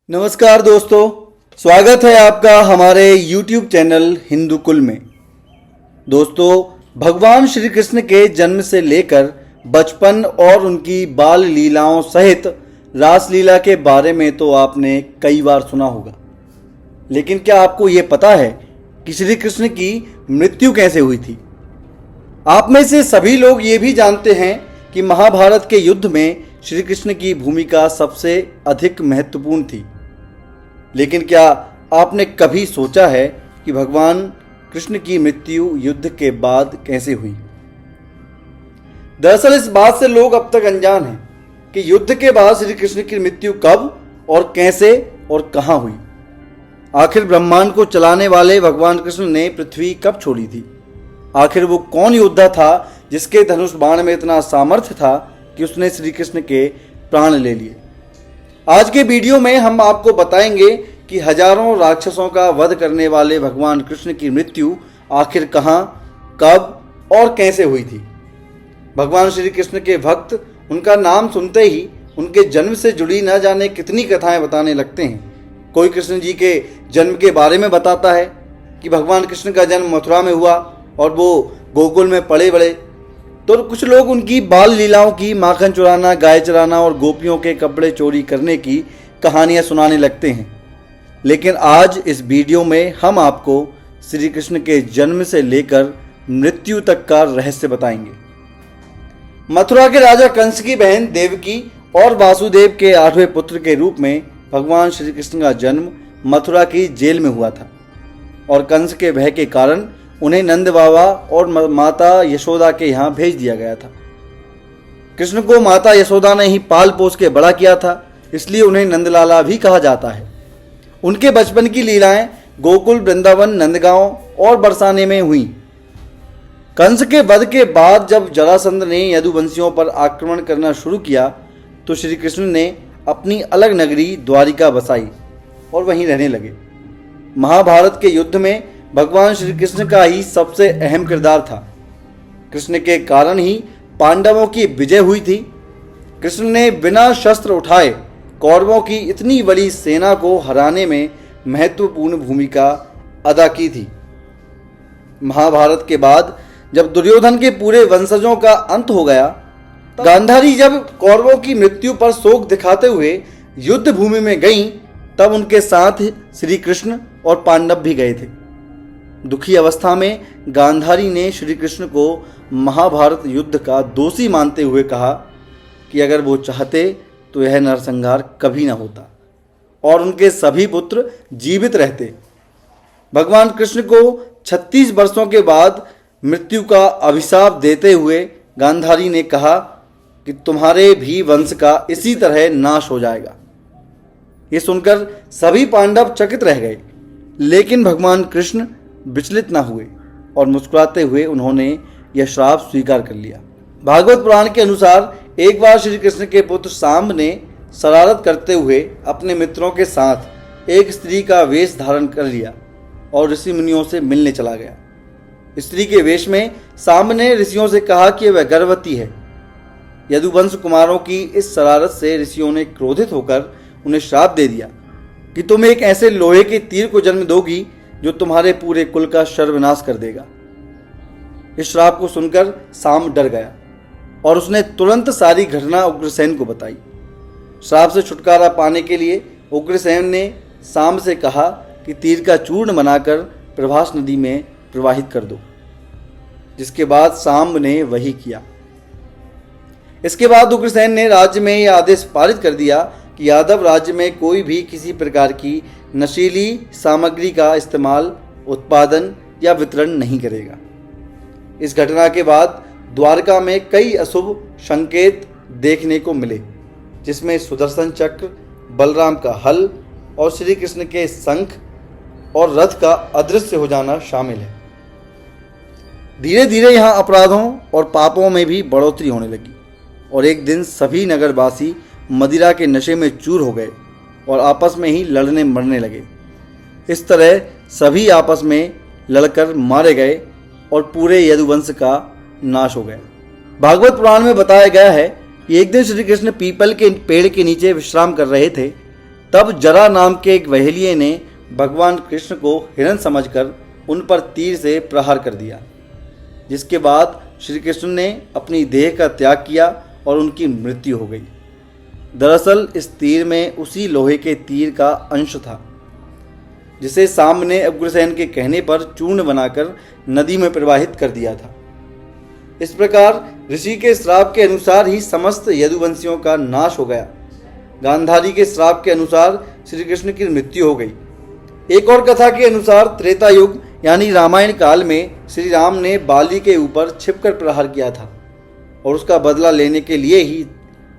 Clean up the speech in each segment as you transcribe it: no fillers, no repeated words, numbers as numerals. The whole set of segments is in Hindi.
नमस्कार दोस्तों, स्वागत है आपका हमारे YouTube चैनल हिंदू कुल में। दोस्तों, भगवान श्री कृष्ण के जन्म से लेकर बचपन और उनकी बाल लीलाओं सहित रास लीला के बारे में तो आपने कई बार सुना होगा, लेकिन क्या आपको ये पता है कि श्री कृष्ण की मृत्यु कैसे हुई थी? आप में से सभी लोग ये भी जानते हैं कि महाभारत के युद्ध में श्री कृष्ण की भूमिका सबसे अधिक महत्वपूर्ण थी। लेकिन क्या आपने कभी सोचा है कि भगवान कृष्ण की मृत्यु युद्ध के बाद कैसे हुई? दरअसल इस बात से लोग अब तक अनजान हैं कि युद्ध के बाद श्री कृष्ण की मृत्यु कब और कैसे और कहां हुई। आखिर ब्रह्मांड को चलाने वाले भगवान कृष्ण ने पृथ्वी कब छोड़ी थी? आखिर वो कौन योद्धा था जिसके धनुष बाण में इतना सामर्थ्य था कि उसने श्री कृष्ण के प्राण ले लिए? आज के वीडियो में हम आपको बताएंगे कि हजारों राक्षसों का वध करने वाले भगवान कृष्ण की मृत्यु आखिर कहां, कब और कैसे हुई थी। भगवान श्री कृष्ण के भक्त उनका नाम सुनते ही उनके जन्म से जुड़ी न जाने कितनी कथाएं बताने लगते हैं। कोई कृष्ण जी के जन्म के बारे में बताता है कि भगवान कृष्ण का जन्म मथुरा में हुआ और वो गोकुल में पले बड़े। तो कुछ लोग उनकी बाल लीलाओं की, माखन चुराना, गाय चराना और गोपियों के कपड़े चोरी करने की कहानियां सुनाने लगते हैं। लेकिन आज इस वीडियो में हम आपको श्री कृष्ण के जन्म से लेकर मृत्यु तक का रहस्य बताएंगे। मथुरा के राजा कंस की बहन देवकी और वासुदेव के 8वें पुत्र के रूप में भगवान श्री कृष्ण का जन्म मथुरा की जेल में हुआ था और कंस के भय के कारण उन्हें नंद बाबा और माता यशोदा के यहाँ भेज दिया गया था। कृष्ण को माता यशोदा ने ही पाल पोस के बड़ा किया था, इसलिए उन्हें नंदलाला भी कहा जाता है। उनके बचपन की लीलाएं गोकुल, वृंदावन, नंदगांव और बरसाने में हुई। कंस के वध के बाद जब जरासंध ने यदुवंशियों पर आक्रमण करना शुरू किया तो श्री कृष्ण ने अपनी अलग नगरी द्वारिका बसाई और वहीं रहने लगे। महाभारत के युद्ध में भगवान श्री कृष्ण का ही सबसे अहम किरदार था। कृष्ण के कारण ही पांडवों की विजय हुई थी। कृष्ण ने बिना शस्त्र उठाए कौरवों की इतनी बड़ी सेना को हराने में महत्वपूर्ण भूमिका अदा की थी। महाभारत के बाद जब दुर्योधन के पूरे वंशजों का अंत हो गया, गांधारी जब कौरवों की मृत्यु पर शोक दिखाते हुए युद्ध भूमि में गईं, तब उनके साथ श्री कृष्ण और पांडव भी गए थे। दुखी अवस्था में गांधारी ने श्री कृष्ण को महाभारत युद्ध का दोषी मानते हुए कहा कि अगर वो चाहते तो यह नरसंहार कभी न होता और उनके सभी पुत्र जीवित रहते। भगवान कृष्ण को 36 वर्षों के बाद मृत्यु का अभिशाप देते हुए गांधारी ने कहा कि तुम्हारे भी वंश का इसी तरह नाश हो जाएगा। ये सुनकर सभी पांडव चकित रह गए, लेकिन भगवान कृष्ण विचलित न हुए और मुस्कुराते हुए उन्होंने यह श्राप स्वीकार कर लिया। भागवत पुराण के अनुसार एक बार श्री कृष्ण के पुत्र सांब ने शरारत करते हुए अपने मित्रों के साथ एक स्त्री का वेश धारण कर लिया और ऋषि मुनियों से मिलने चला गया। स्त्री के वेश में सांब ने ऋषियों से कहा कि वह गर्भवती है। यदुवंश कुमारों की इस शरारत से ऋषियों ने क्रोधित होकर उन्हें श्राप दे दिया कि तुम एक ऐसे लोहे के तीर को जन्म दोगी जो तुम्हारे पूरे कुल का सर्वनाश कर देगा। इस श्राप को सुनकर सांब डर गया और उसने तुरंत सारी घटना उग्रसेन को बताई। श्राप से छुटकारा पाने के लिए उग्रसेन ने सांब से कहा कि तीर का चूर्ण बनाकर प्रभास नदी में प्रवाहित कर दो, जिसके बाद सांब ने वही किया। इसके बाद उग्रसेन ने राज्य में यह आदेश पारित कर दिया कि यादव राज्य में कोई भी किसी प्रकार की नशीली सामग्री का इस्तेमाल, उत्पादन या वितरण नहीं करेगा। इस घटना के बाद द्वारका में कई अशुभ संकेत देखने को मिले, जिसमें सुदर्शन चक्र, बलराम का हल और श्री कृष्ण के शंख और रथ का अदृश्य हो जाना शामिल है। धीरे धीरे यहाँ अपराधों और पापों में भी बढ़ोतरी होने लगी और एक दिन सभी नगरवासी मदिरा के नशे में चूर हो गए और आपस में ही लड़ने मरने लगे। इस तरह सभी आपस में लड़कर मारे गए और पूरे यदुवंश का नाश हो गया। भागवत पुराण में बताया गया है कि एक दिन श्री कृष्ण पीपल के पेड़ के नीचे विश्राम कर रहे थे। तब जरा नाम के एक वहेलिये ने भगवान कृष्ण को हिरण समझकर उन पर तीर से प्रहार कर दिया, जिसके बाद श्री कृष्ण ने अपनी देह का त्याग किया और उनकी मृत्यु हो गई। दरअसल इस तीर में उसी लोहे के तीर का अंश था जिसे सांब ने उग्रसेन के कहने पर चूर्ण बनाकर नदी में प्रवाहित कर दिया था। इस प्रकार ऋषि के श्राप के अनुसार ही समस्त यदुवंशियों का नाश हो गया। गांधारी के श्राप के अनुसार श्री कृष्ण की मृत्यु हो गई। एक और कथा के अनुसार त्रेता युग यानी रामायण काल में श्री राम ने बाली के ऊपर छिपकर प्रहार किया था और उसका बदला लेने के लिए ही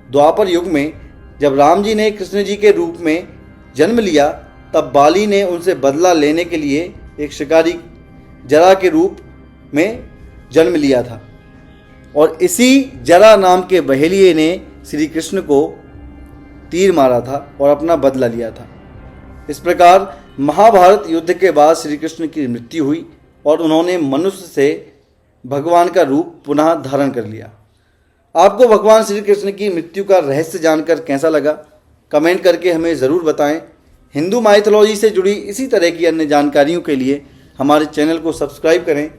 द्वापर युग में जब राम जी ने कृष्ण जी के रूप में जन्म लिया, तब बाली ने उनसे बदला लेने के लिए एक शिकारी जरा के रूप में जन्म लिया था और इसी जरा नाम के बहेलिये ने श्री कृष्ण को तीर मारा था और अपना बदला लिया था। इस प्रकार महाभारत युद्ध के बाद श्री कृष्ण की मृत्यु हुई और उन्होंने मनुष्य से भगवान का रूप पुनः धारण कर लिया। आपको भगवान श्री कृष्ण की मृत्यु का रहस्य जानकर कैसा लगा, कमेंट करके हमें ज़रूर बताएं। हिंदू माइथोलॉजी से जुड़ी इसी तरह की अन्य जानकारियों के लिए हमारे चैनल को सब्सक्राइब करें,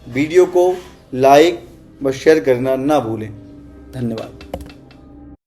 वीडियो को लाइक व शेयर करना ना भूलें। धन्यवाद।